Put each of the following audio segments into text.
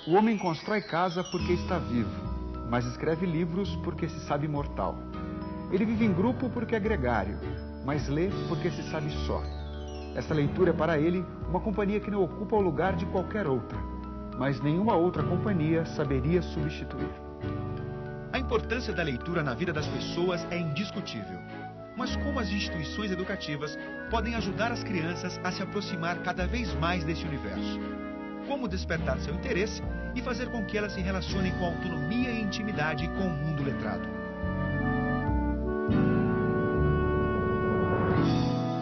O homem constrói casa porque está vivo, mas escreve livros porque se sabe imortal. Ele vive em grupo porque é gregário, mas lê porque se sabe só. Esta leitura é para ele uma companhia que não ocupa o lugar de qualquer outra, mas nenhuma outra companhia saberia substituir. A importância da leitura na vida das pessoas é indiscutível. Mas como as instituições educativas podem ajudar as crianças a se aproximar cada vez mais desse universo? Como despertar seu interesse e fazer com que elas se relacionem com autonomia e intimidade com o mundo letrado?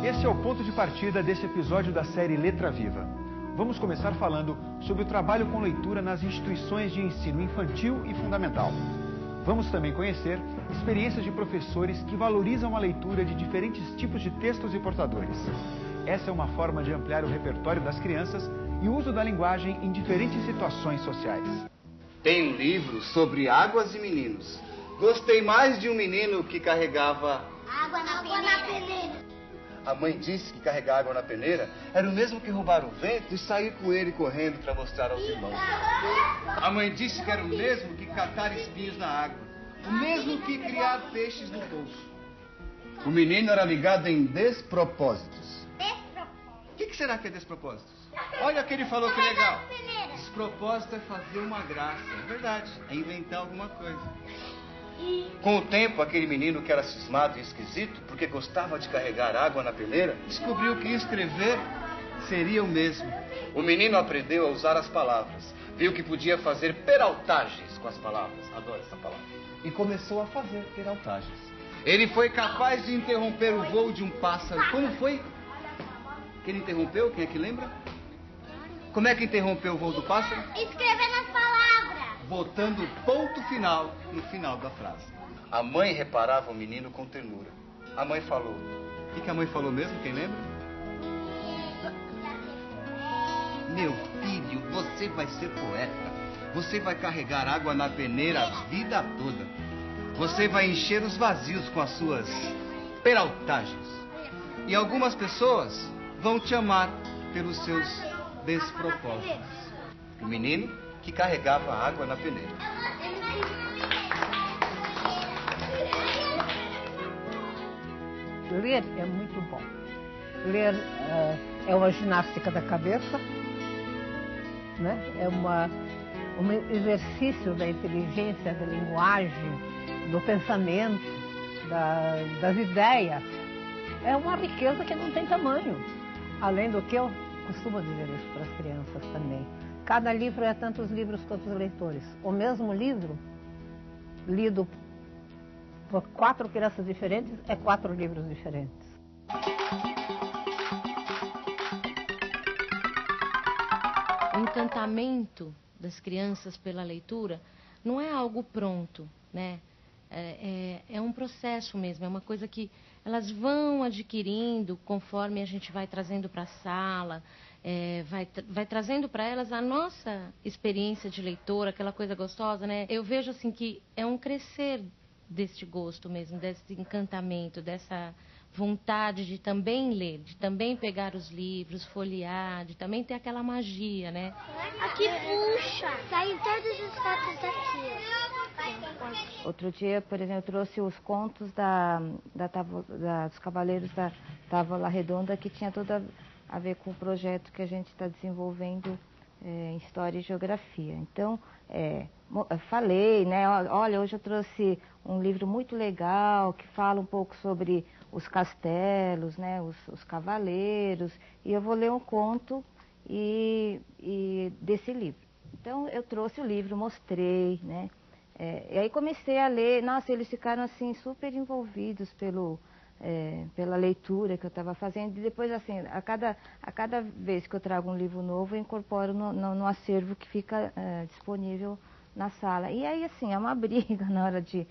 Esse é o ponto de partida desse episódio da série Letra Viva. Vamos começar falando sobre o trabalho com leitura nas instituições de ensino infantil e fundamental. Vamos também conhecer experiências de professores que valorizam a leitura de diferentes tipos de textos e portadores. Essa é uma forma de ampliar o repertório das crianças e o uso da linguagem em diferentes situações sociais. Tem um livro sobre águas e meninos. Gostei mais de um menino que carregava água na peneira. A mãe disse que carregar água na peneira era o mesmo que roubar o vento e sair com ele correndo para mostrar aos irmãos. A mãe disse que era o mesmo que catar espinhos na água, o mesmo que criar peixes no poço. O menino era ligado em despropósitos. O que será que é despropósitos? Olha o que ele falou, que legal. Despropósito é fazer uma graça. É verdade, é inventar alguma coisa. Com o tempo, aquele menino que era cismado e esquisito, porque gostava de carregar água na peneira, descobriu que escrever seria o mesmo. O menino aprendeu a usar as palavras, viu que podia fazer peraltagens com as palavras. Adoro essa palavra. E começou a fazer peraltagens. Ele foi capaz de interromper o voo de um pássaro. Como foi que ele interrompeu? Quem é que lembra? Como é que interrompeu o voo do pássaro? Escrevendo as palavras. Botando ponto final no final da frase. A mãe reparava o menino com ternura. A mãe falou. O que a mãe falou mesmo? Quem lembra? Meu filho, você vai ser poeta. Você vai carregar água na peneira a vida toda. Você vai encher os vazios com as suas peraltagens. E algumas pessoas vão te amar pelos seus despropósitos. O menino que carregava água na peneira. Ler é muito bom. Ler é uma ginástica da cabeça, né? É um exercício da inteligência, da linguagem, do pensamento, das ideias. É uma riqueza que não tem tamanho. Além do que eu costumo dizer isso para as crianças também. Cada livro é tantos livros quanto os leitores. O mesmo livro, lido por 4 crianças diferentes, é 4 livros diferentes. O encantamento das crianças pela leitura não é algo pronto, né? É um processo mesmo, é uma coisa que elas vão adquirindo conforme a gente vai trazendo para a sala, vai trazendo para elas a nossa experiência de leitora, aquela coisa gostosa, né? Eu vejo assim que é um crescer deste gosto mesmo, desse encantamento, dessa vontade de também ler, de também pegar os livros, folhear, de também ter aquela magia, né? Aqui puxa, saem todos os fatos daqui. Outro dia, por exemplo, eu trouxe os contos dos Cavaleiros da Távola Redonda, que tinha tudo a ver com o projeto que a gente está desenvolvendo em História e Geografia. Então, eu falei, né, olha, hoje eu trouxe um livro muito legal, que fala um pouco sobre os castelos, né, os cavaleiros, e eu vou ler um conto desse livro. Então, eu trouxe o livro, mostrei, né, e aí comecei a ler. Nossa, eles ficaram assim super envolvidos pela leitura que eu estava fazendo. E depois, assim, a cada vez que eu trago um livro novo, eu incorporo no acervo que fica disponível na sala. E aí, assim, é uma briga na hora de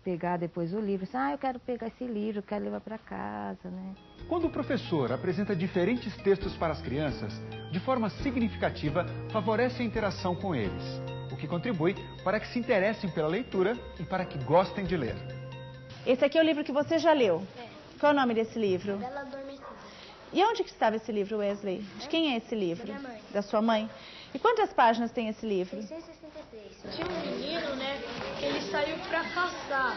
pegar depois o livro. Assim, eu quero pegar esse livro, eu quero levar para casa, né? Quando o professor apresenta diferentes textos para as crianças, de forma significativa, favorece a interação com eles, o que contribui para que se interessem pela leitura e para que gostem de ler. Esse aqui é o livro que você já leu? Qual é o nome desse livro? Bela Adormecida. E onde que estava esse livro, Wesley? De quem é esse livro? Da minha mãe. Da sua mãe? E quantas páginas tem esse livro? 663. Tinha um menino, né, que ele saiu pra caçar.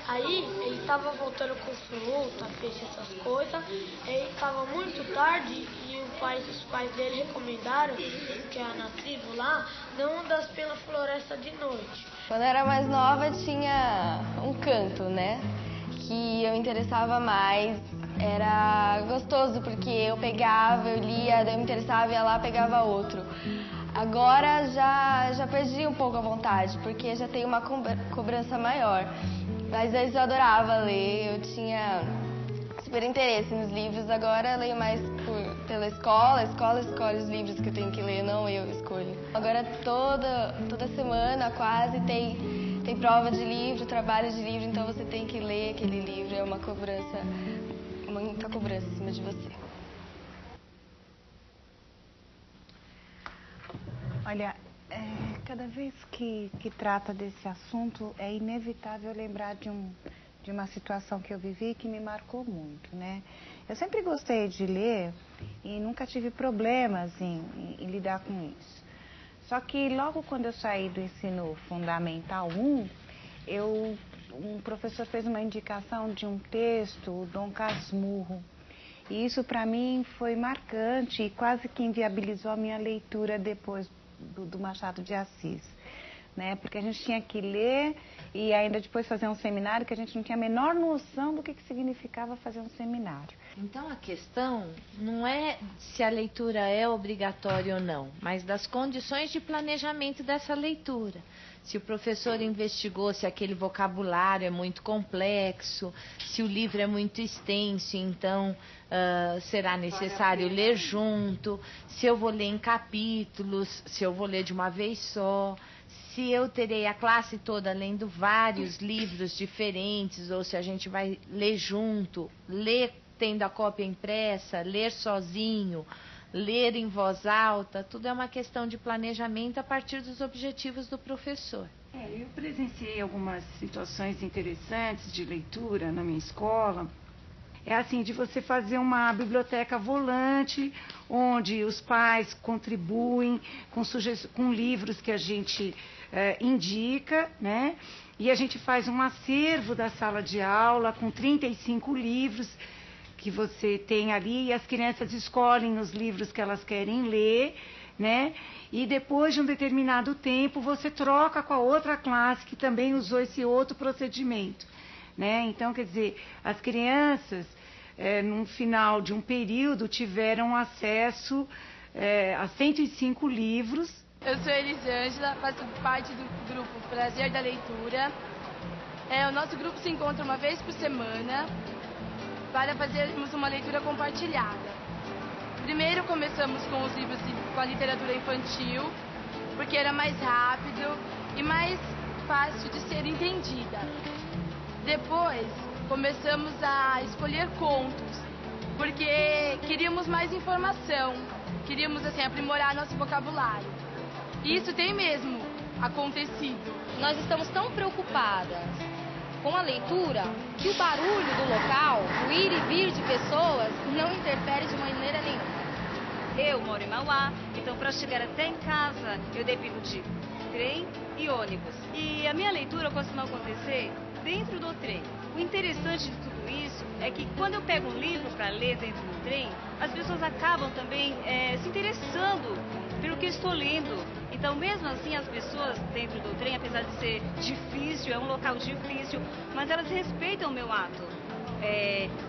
Aí ele tava voltando com fruta, peixe, essas coisas. Aí tava muito tarde e os pais dele recomendaram, que é na tribo lá, não andas pela floresta de noite. Quando eu era mais nova tinha um canto, né, que eu me interessava mais. Era gostoso porque eu pegava, eu lia, daí eu me interessava, ia lá, pegava outro. Agora já perdi um pouco a vontade, porque já tenho uma cobrança maior. Mas antes eu adorava ler, eu tinha super interesse nos livros. Agora eu leio mais pela escola. A escola escolhe os livros que eu tenho que ler, não eu escolho. Agora toda semana quase tem prova de livro, trabalho de livro, então você tem que ler aquele livro. É uma cobrança, muita cobrança em cima de você. Olha, cada vez que trata desse assunto, é inevitável lembrar de uma situação que eu vivi que me marcou muito, né? Eu sempre gostei de ler e nunca tive problemas em lidar com isso. Só que logo quando eu saí do ensino fundamental 1, um professor fez uma indicação de um texto, o Dom Casmurro. E isso para mim foi marcante e quase que inviabilizou a minha leitura depois do Machado de Assis, né? Porque a gente tinha que ler e ainda depois fazer um seminário que a gente não tinha a menor noção do que significava fazer um seminário. Então a questão não é se a leitura é obrigatória ou não, mas das condições de planejamento dessa leitura. Se o professor investigou se aquele vocabulário é muito complexo, se o livro é muito extenso, então será necessário ler junto, se eu vou ler em capítulos, se eu vou ler de uma vez só, se eu terei a classe toda lendo vários livros diferentes, ou se a gente vai ler junto, ler tendo a cópia impressa, ler sozinho, ler em voz alta, tudo é uma questão de planejamento a partir dos objetivos do professor. Eu presenciei algumas situações interessantes de leitura na minha escola. É assim, de você fazer uma biblioteca volante, onde os pais contribuem com livros que a gente indica, né? E a gente faz um acervo da sala de aula com 35 livros que você tem ali, e as crianças escolhem os livros que elas querem ler, né? E depois de um determinado tempo, você troca com a outra classe que também usou esse outro procedimento, né? Então, quer dizer, as crianças, no final de um período, tiveram acesso a 105 livros. Eu sou Elisângela, faço parte do grupo Prazer da Leitura. O nosso grupo se encontra uma vez por semana para fazermos uma leitura compartilhada. Primeiro começamos com os livros com a literatura infantil, porque era mais rápido e mais fácil de ser entendida. Depois começamos a escolher contos, porque queríamos mais informação, queríamos assim aprimorar nosso vocabulário. E isso tem mesmo acontecido. Nós estamos tão preocupadas com a leitura que o barulho do local, o ir e vir de pessoas, não interfere de maneira nenhuma. Eu moro em Mauá, então para chegar até em casa eu dependo de trem e ônibus. E a minha leitura costuma acontecer dentro do trem. O interessante de tudo isso é que quando eu pego um livro para ler dentro do trem, as pessoas acabam também se interessando pelo que eu estou lendo. Então, mesmo assim, as pessoas dentro do trem, apesar de ser difícil, é um local difícil, mas elas respeitam o meu ato.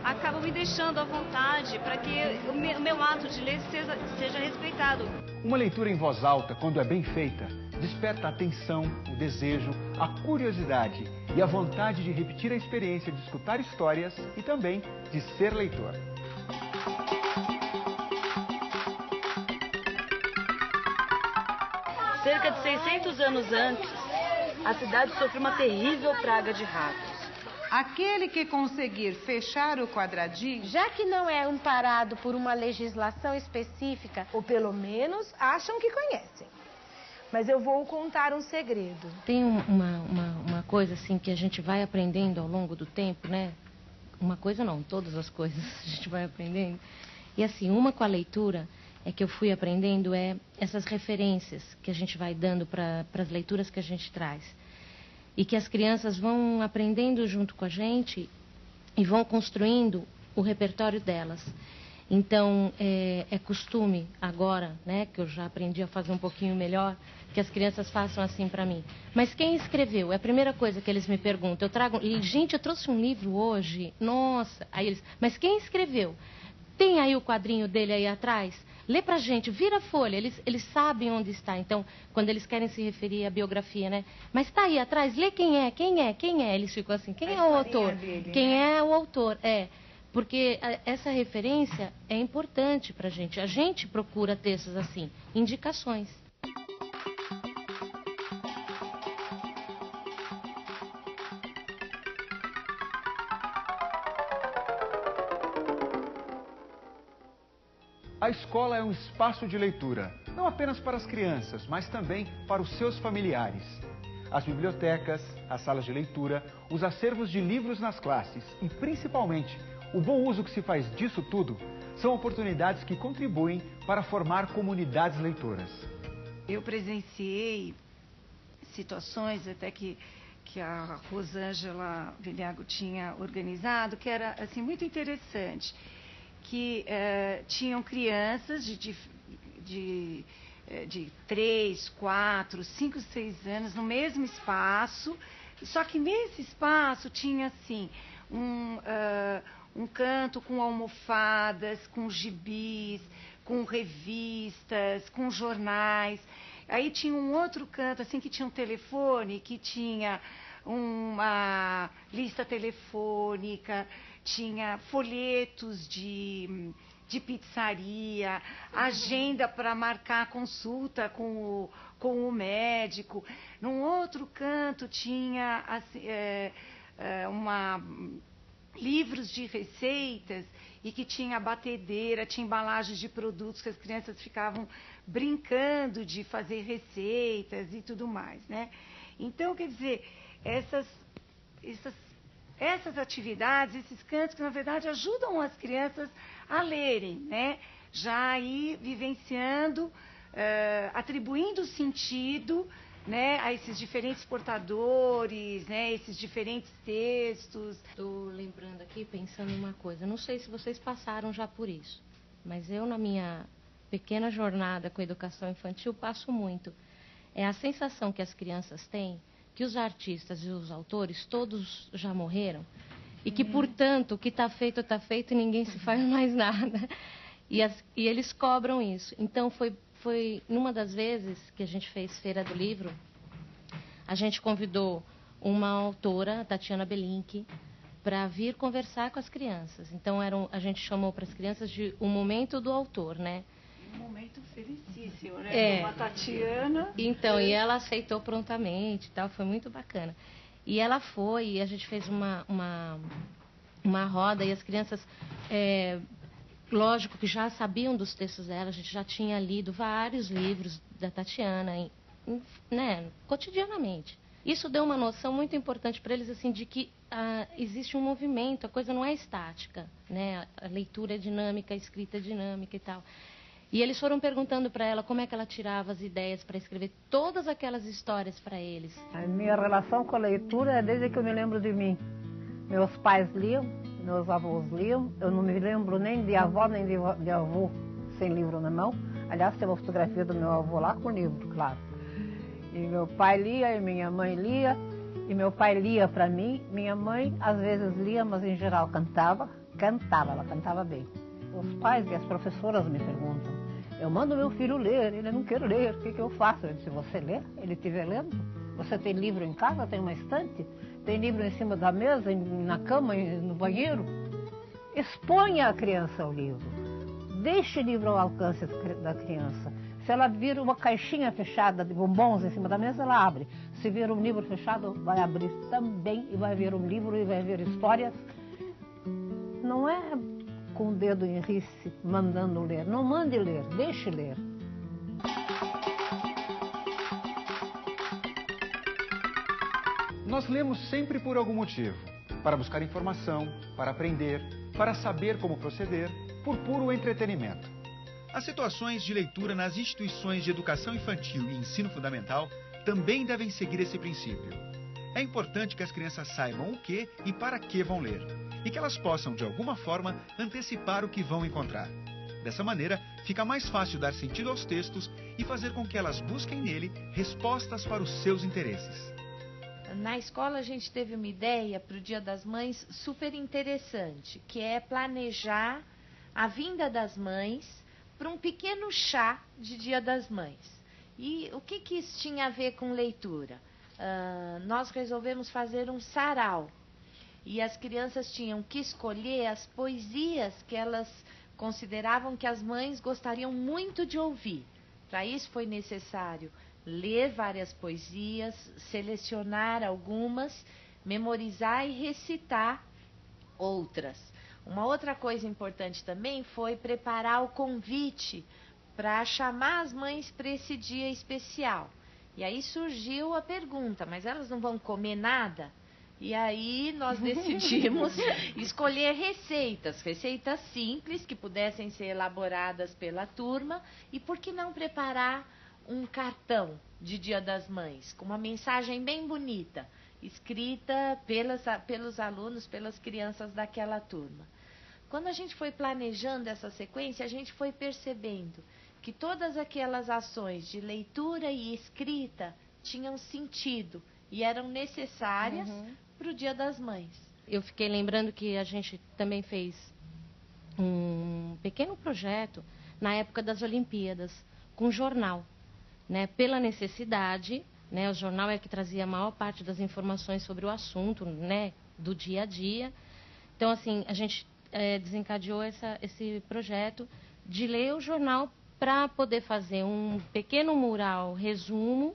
Acabam me deixando à vontade para que o meu ato de ler seja respeitado. Uma leitura em voz alta, quando é bem feita, desperta a atenção, o desejo, a curiosidade e a vontade de repetir a experiência de escutar histórias e também de ser leitor. Cerca de 600 anos antes, a cidade sofreu uma terrível praga de ratos. Aquele que conseguir fechar o quadradinho... Já que não é amparado por uma legislação específica, ou pelo menos acham que conhecem. Mas eu vou contar um segredo. Tem uma coisa assim que a gente vai aprendendo ao longo do tempo, né? Uma coisa não, todas as coisas a gente vai aprendendo. E assim, uma com a leitura, que eu fui aprendendo é essas referências que a gente vai dando para as leituras que a gente traz. E que as crianças vão aprendendo junto com a gente e vão construindo o repertório delas. Então, é costume agora, né, que eu já aprendi a fazer um pouquinho melhor, que as crianças façam assim para mim. Mas quem escreveu? É a primeira coisa que eles me perguntam. Gente, eu trouxe um livro hoje, nossa. Aí eles, mas quem escreveu? Tem aí o quadrinho dele aí atrás? Lê pra gente, vira a folha. Eles sabem onde está. Então, quando eles querem se referir à biografia, né? Mas está aí atrás, lê quem é. Eles ficam assim, quem é o autor? Quem é o autor? Porque essa referência é importante para a gente. A gente procura textos assim, indicações. A escola é um espaço de leitura, não apenas para as crianças, mas também para os seus familiares. As bibliotecas, as salas de leitura, os acervos de livros nas classes e, principalmente, o bom uso que se faz disso tudo são oportunidades que contribuem para formar comunidades leitoras. Eu presenciei situações até que a Rosângela Vilhago tinha organizado, que era assim, muito interessante, que tinham crianças de 3, 4, 5, 6 anos no mesmo espaço, só que nesse espaço tinha assim um canto com almofadas, com gibis, com revistas, com jornais. Aí tinha um outro canto assim que tinha um telefone, que tinha uma lista telefônica, tinha folhetos de pizzaria, agenda para marcar consulta com o médico. Num outro canto tinha assim, livros de receitas e que tinha batedeira, tinha embalagens de produtos que as crianças ficavam brincando de fazer receitas e tudo mais, né? Então, quer dizer, essas atividades, esses cantos que na verdade ajudam as crianças a lerem, né? Já aí vivenciando, atribuindo sentido, né, a esses diferentes portadores, né, esses diferentes textos. Estou lembrando aqui, pensando em uma coisa. Não sei se vocês passaram já por isso, mas eu, na minha pequena jornada com a educação infantil, passo muito. É a sensação que as crianças têm que os artistas e os autores todos já morreram e que, portanto, o que está feito e ninguém se faz mais nada. E eles cobram isso. Então, foi numa das vezes que a gente fez Feira do Livro, a gente convidou uma autora, Tatiana Belink, para vir conversar com as crianças. Então, a gente chamou para as crianças de o momento do autor, né? Um momento felicíssimo, né? Uma Tatiana. Então, e ela aceitou prontamente e tal, foi muito bacana. E ela foi, e a gente fez uma roda, e as crianças, lógico que já sabiam dos textos dela, a gente já tinha lido vários livros da Tatiana, né, cotidianamente. Isso deu uma noção muito importante para eles, assim, de que existe um movimento, a coisa não é estática, né? A leitura é dinâmica, a escrita é dinâmica e tal. E eles foram perguntando para ela como é que ela tirava as ideias para escrever todas aquelas histórias para eles. A minha relação com a leitura é desde que eu me lembro de mim. Meus pais liam, meus avós liam, eu não me lembro nem de avó nem de avô sem livro na mão. Aliás, tem uma fotografia do meu avô lá com livro, claro. E meu pai lia e minha mãe lia, e meu pai lia para mim. Minha mãe às vezes lia, mas em geral cantava, ela cantava bem. Os pais e as professoras me perguntam, eu mando meu filho ler, ele não quer ler, o que eu faço? Eu disse, você lê? Ele estiver lendo? Você tem livro em casa, tem uma estante? Tem livro em cima da mesa, na cama, no banheiro? Exponha a criança ao livro. Deixe o livro ao alcance da criança. Se ela vir uma caixinha fechada de bombons em cima da mesa, ela abre. Se vir um livro fechado, vai abrir também e vai ver um livro e vai ver histórias. Não é com o dedo em rice, mandando ler. Não mande ler, deixe ler. Nós lemos sempre por algum motivo. Para buscar informação, para aprender, para saber como proceder, por puro entretenimento. As situações de leitura nas instituições de educação infantil e ensino fundamental também devem seguir esse princípio. É importante que as crianças saibam o que e para que vão ler, e que elas possam, de alguma forma, antecipar o que vão encontrar. Dessa maneira, fica mais fácil dar sentido aos textos e fazer com que elas busquem nele respostas para os seus interesses. Na escola a gente teve uma ideia para o Dia das Mães super interessante, que é planejar a vinda das mães para um pequeno chá de Dia das Mães. E o que isso tinha a ver com leitura? Nós resolvemos fazer um sarau e as crianças tinham que escolher as poesias que elas consideravam que as mães gostariam muito de ouvir. Para isso foi necessário ler várias poesias, selecionar algumas, memorizar e recitar outras. Uma outra coisa importante também foi preparar o convite para chamar as mães para esse dia especial. E aí surgiu a pergunta, mas elas não vão comer nada? E aí nós decidimos escolher receitas simples que pudessem ser elaboradas pela turma. E por que não preparar um cartão de Dia das Mães, com uma mensagem bem bonita, escrita pelos alunos, pelas crianças daquela turma. Quando a gente foi planejando essa sequência, a gente foi percebendo que todas aquelas ações de leitura e escrita tinham sentido e eram necessárias para o Dia das Mães. Eu fiquei lembrando que a gente também fez um pequeno projeto na época das Olimpíadas, com jornal, né? Pela necessidade, né? O jornal é que trazia a maior parte das informações sobre o assunto, né? Do dia a dia. Então, assim, a gente desencadeou esse projeto de ler o jornal para poder fazer um pequeno mural, resumo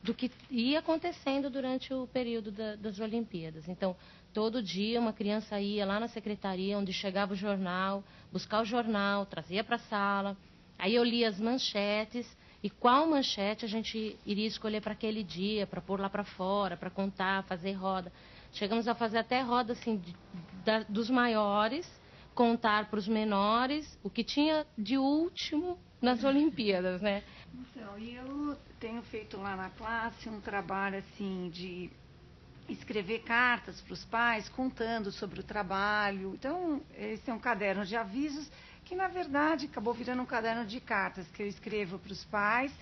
do que ia acontecendo durante o período das Olimpíadas. Então, todo dia uma criança ia lá na secretaria, onde chegava o jornal, buscar o jornal, trazia para a sala. Aí eu lia as manchetes e qual manchete a gente iria escolher para aquele dia, para pôr lá para fora, para contar, fazer roda. Chegamos a fazer até roda assim, dos maiores, contar para os menores o que tinha de último nas Olimpíadas, né? Então, e eu tenho feito lá na classe um trabalho assim de escrever cartas para os pais contando sobre o trabalho. Então, esse é um caderno de avisos que, na verdade, acabou virando um caderno de cartas que eu escrevo para os pais,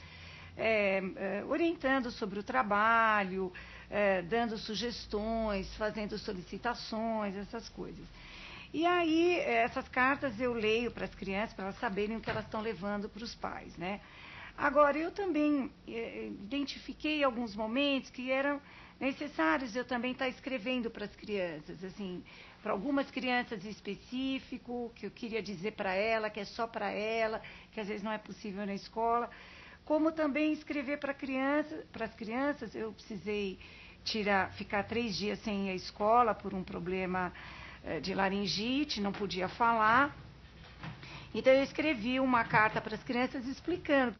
orientando sobre o trabalho, dando sugestões, fazendo solicitações, essas coisas. E aí, essas cartas eu leio para as crianças, para elas saberem o que elas estão levando para os pais, né? Agora, eu também identifiquei alguns momentos que eram necessários eu também estar escrevendo para as crianças, assim, para algumas crianças em específico, que eu queria dizer para ela, que é só para ela, que às vezes não é possível na escola, como também escrever para as crianças, eu precisei ficar 3 dias sem ir à escola por um problema de laringite, não podia falar. Então eu escrevi uma carta para as crianças explicando.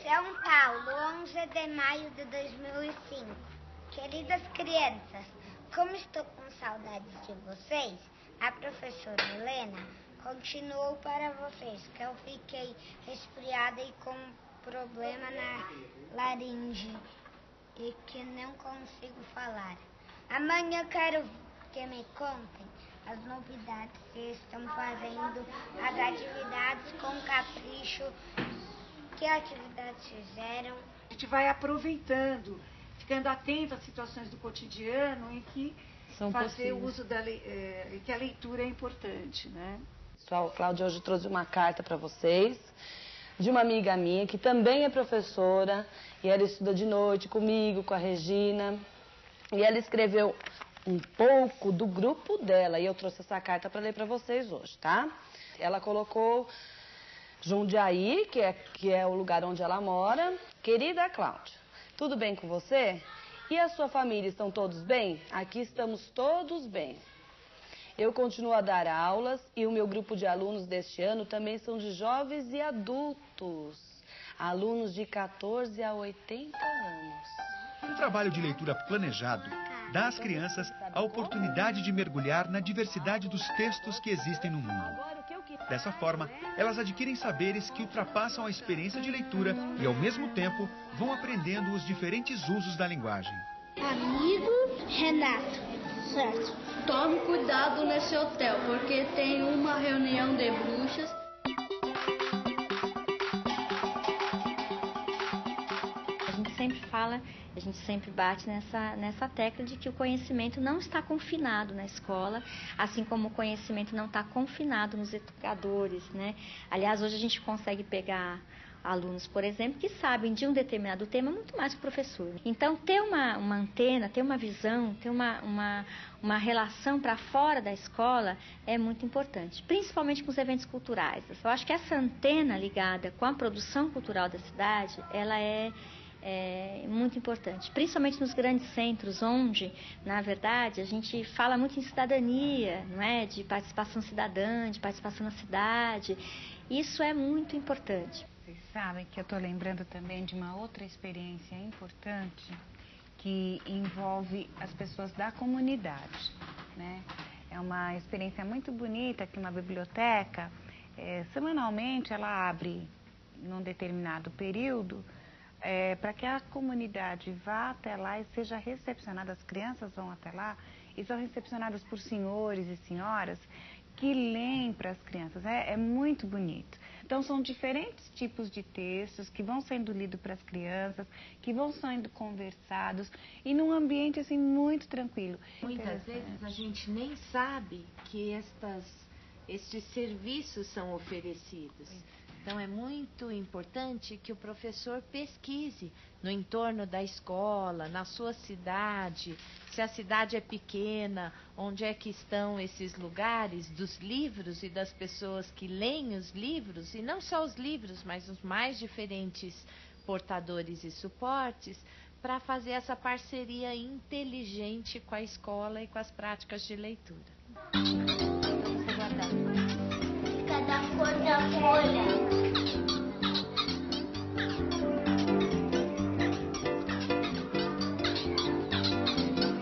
São Paulo, 11 de maio de 2005. Queridas crianças, como estou com saudades de vocês, a professora Helena continuou para vocês que eu fiquei resfriada e com problema na laringe e que não consigo falar. Amanhã quero que me contem as novidades que estão fazendo, as atividades com capricho, que atividades fizeram. A gente vai aproveitando, ficando atento às situações do cotidiano em que fazer o uso que a leitura é importante, né? Pessoal, Cláudia hoje trouxe uma carta para vocês de uma amiga minha que também é professora e ela estuda de noite comigo, com a Regina, e ela escreveu um pouco do grupo dela e eu trouxe essa carta para ler para vocês hoje, tá? Ela colocou Jundiaí, que é o lugar onde ela mora. Querida Cláudia, tudo bem com você? E a sua família, estão todos bem? Aqui estamos todos bem. Eu continuo a dar aulas e o meu grupo de alunos deste ano também são de jovens e adultos. Alunos de 14 a 80 anos. Um trabalho de leitura planejado dá às crianças a oportunidade de mergulhar na diversidade dos textos que existem no mundo. Dessa forma, elas adquirem saberes que ultrapassam a experiência de leitura e, ao mesmo tempo, vão aprendendo os diferentes usos da linguagem. Amigo Renato, certo. Tome cuidado nesse hotel, porque tem uma reunião de bruxas. A gente sempre fala, a gente sempre bate nessa tecla de que o conhecimento não está confinado na escola, assim como o conhecimento não está confinado nos educadores, né? Aliás, hoje a gente consegue pegar alunos, por exemplo, que sabem de um determinado tema muito mais que o professor. Então, ter uma antena, ter uma visão, ter uma relação para fora da escola é muito importante, principalmente com os eventos culturais. Eu acho que essa antena ligada com a produção cultural da cidade, ela é muito importante, principalmente nos grandes centros, onde, na verdade, a gente fala muito em cidadania, não é? De participação cidadã, de participação na cidade. Isso é muito importante. Vocês sabem que eu estou lembrando também de uma outra experiência importante que envolve as pessoas da comunidade, né? É uma experiência muito bonita que uma biblioteca, semanalmente, ela abre num determinado período para que a comunidade vá até lá e seja recepcionada, as crianças vão até lá e são recepcionadas por senhores e senhoras que leem para as crianças. É muito bonito. Então, são diferentes tipos de textos que vão sendo lidos para as crianças, que vão sendo conversados e num ambiente assim muito tranquilo. Muitas vezes a gente nem sabe que estes serviços são oferecidos. Então, é muito importante que o professor pesquise no entorno da escola, na sua cidade, se a cidade é pequena, onde é que estão esses lugares dos livros e das pessoas que leem os livros, e não só os livros, mas os mais diferentes portadores e suportes, para fazer essa parceria inteligente com a escola e com as práticas de leitura. Cada cor da folha.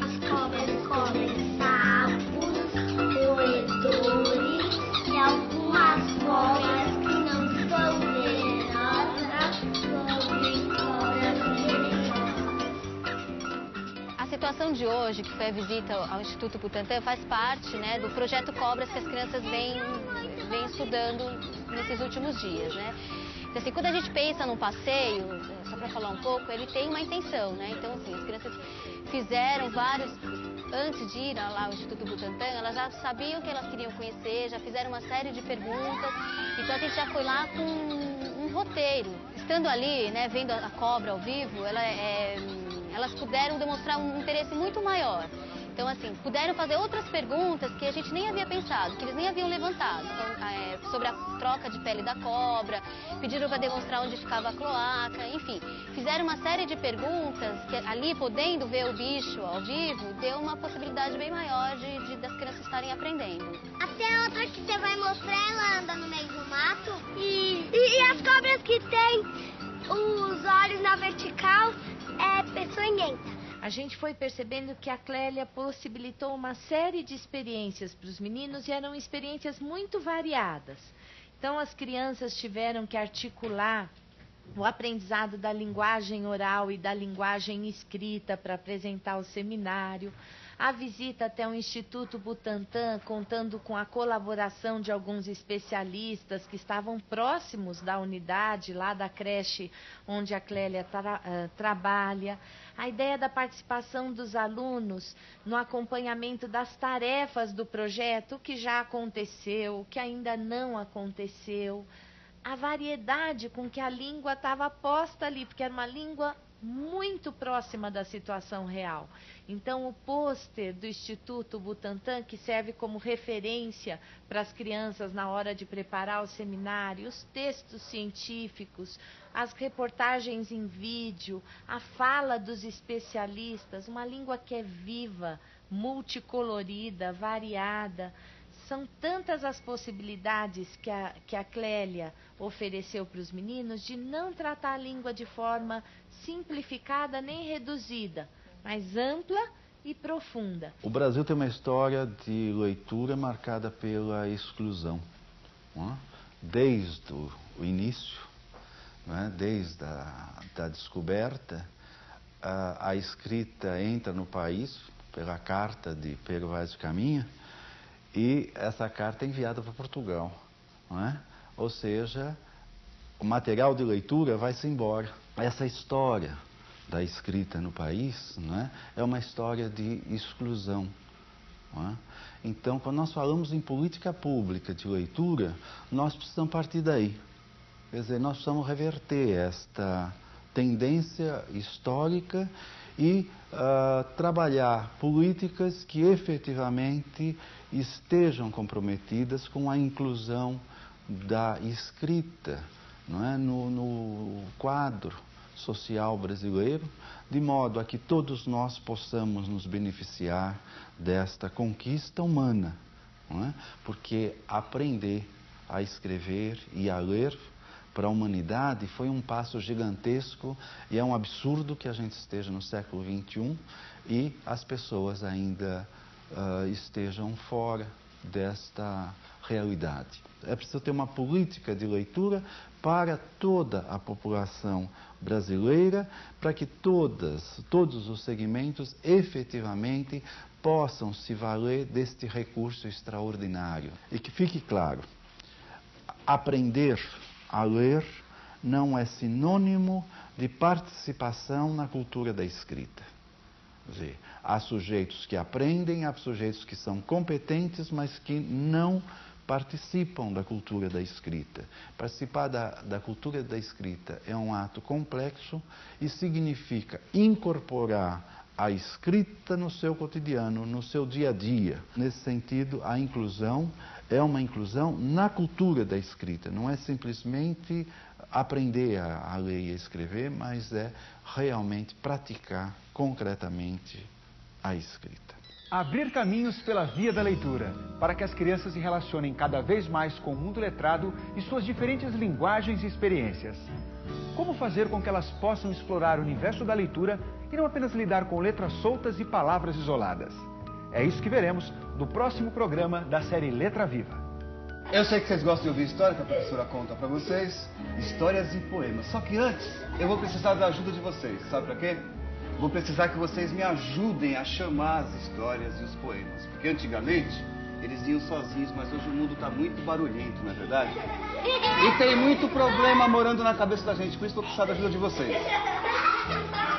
As cobras comem sapos, roedores e algumas cobras que não são venenosas comem cobras venenosas. A situação de hoje, que foi a visita ao Instituto Butantan, faz parte, né, do projeto Cobras que as crianças vêm estudando nesses últimos dias, né? Então, assim, quando a gente pensa num passeio, só para falar um pouco, ele tem uma intenção, né? Então, assim, as crianças fizeram vários, antes de ir lá ao Instituto Butantan, elas já sabiam que elas queriam conhecer, já fizeram uma série de perguntas, então a gente já foi lá com um roteiro. Estando ali, né, vendo a cobra ao vivo, elas puderam demonstrar um interesse muito maior. Então, assim, puderam fazer outras perguntas que a gente nem havia pensado, que eles nem haviam levantado. Então, sobre a troca de pele da cobra, pediram para demonstrar onde ficava a cloaca, enfim. Fizeram uma série de perguntas que ali, podendo ver o bicho ao vivo, deu uma possibilidade bem maior das crianças estarem aprendendo. Até outra que você vai mostrar, ela anda no meio do mato. E as cobras que têm os olhos na vertical é peçonhenta. A gente foi percebendo que a Clélia possibilitou uma série de experiências para os meninos e eram experiências muito variadas. Então, as crianças tiveram que articular o aprendizado da linguagem oral e da linguagem escrita para apresentar o seminário. A visita até o Instituto Butantan, contando com a colaboração de alguns especialistas que estavam próximos da unidade, lá da creche onde a Clélia trabalha. A ideia da participação dos alunos no acompanhamento das tarefas do projeto, o que já aconteceu, o que ainda não aconteceu. A variedade com que a língua estava posta ali, porque era uma língua muito próxima da situação real. Então, o pôster do Instituto Butantan, que serve como referência para as crianças na hora de preparar o seminário, os textos científicos, as reportagens em vídeo, a fala dos especialistas, uma língua que é viva, multicolorida, variada. São tantas as possibilidades que a Clélia ofereceu para os meninos de não tratar a língua de forma simplificada nem reduzida, mas ampla e profunda. O Brasil tem uma história de leitura marcada pela exclusão, não é? Desde o início, não é? Desde a descoberta, a escrita entra no país pela carta de Pedro Vaz de Caminha, e essa carta é enviada para Portugal, não é? Ou seja, o material de leitura vai-se embora. Essa história da escrita no país, não é? É uma história de exclusão, não é? Então, quando nós falamos em política pública de leitura, nós precisamos partir daí. Quer dizer, nós precisamos reverter esta tendência histórica e trabalhar políticas que efetivamente estejam comprometidas com a inclusão da escrita, não é? No quadro social brasileiro, de modo a que todos nós possamos nos beneficiar desta conquista humana, não é? Porque aprender a escrever e a ler para a humanidade foi um passo gigantesco, e é um absurdo que a gente esteja no século XXI e as pessoas ainda estejam fora desta realidade. É preciso ter uma política de leitura para toda a população brasileira, para que todos os segmentos efetivamente possam se valer deste recurso extraordinário. E que fique claro, aprender a ler não é sinônimo de participação na cultura da escrita. Quer dizer, há sujeitos que aprendem, há sujeitos que são competentes, mas que não participam da cultura da escrita. Participar da cultura da escrita é um ato complexo e significa incorporar a escrita no seu cotidiano, no seu dia a dia. Nesse sentido, a inclusão é uma inclusão na cultura da escrita. Não é simplesmente aprender a ler e a escrever, mas é realmente praticar concretamente a escrita. Abrir caminhos pela via da leitura, para que as crianças se relacionem cada vez mais com o mundo letrado e suas diferentes linguagens e experiências. Como fazer com que elas possam explorar o universo da leitura e não apenas lidar com letras soltas e palavras isoladas? É isso que veremos no próximo programa da série Letra Viva. Eu sei que vocês gostam de ouvir história que a professora conta para vocês, histórias e poemas. Só que antes, eu vou precisar da ajuda de vocês. Sabe para quê? Vou precisar que vocês me ajudem a chamar as histórias e os poemas. Porque antigamente, eles iam sozinhos, mas hoje o mundo está muito barulhento, não é verdade? E tem muito problema morando na cabeça da gente, por isso vou precisar da ajuda de vocês.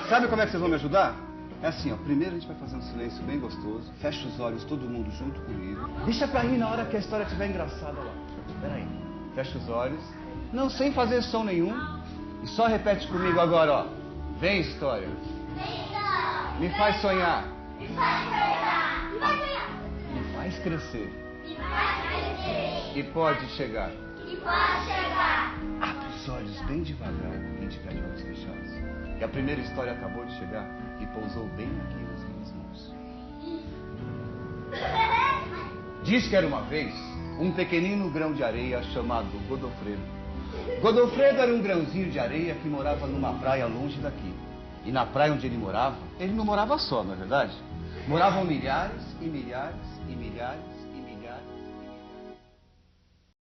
Sabe como é que vocês vão me ajudar? É assim, ó, primeiro a gente vai fazer um silêncio bem gostoso, fecha os olhos todo mundo junto comigo. Deixa pra rir na hora que a história estiver engraçada lá. Peraí, fecha os olhos, não sem fazer som nenhum, e só repete comigo agora, ó. Vem história. Me faz sonhar. Me faz sonhar. Me faz sonhar. Me faz crescer. Me faz crescer. E pode chegar. E pode chegar. Abre os olhos bem devagar, quem tiver de olhos fechados. E a primeira história acabou de chegar e pousou bem aqui nas minhas mãos. Diz que era uma vez um pequenino grão de areia chamado Godofredo. Godofredo era um grãozinho de areia que morava numa praia longe daqui. E na praia onde ele não morava só, não é verdade? Moravam milhares e milhares e milhares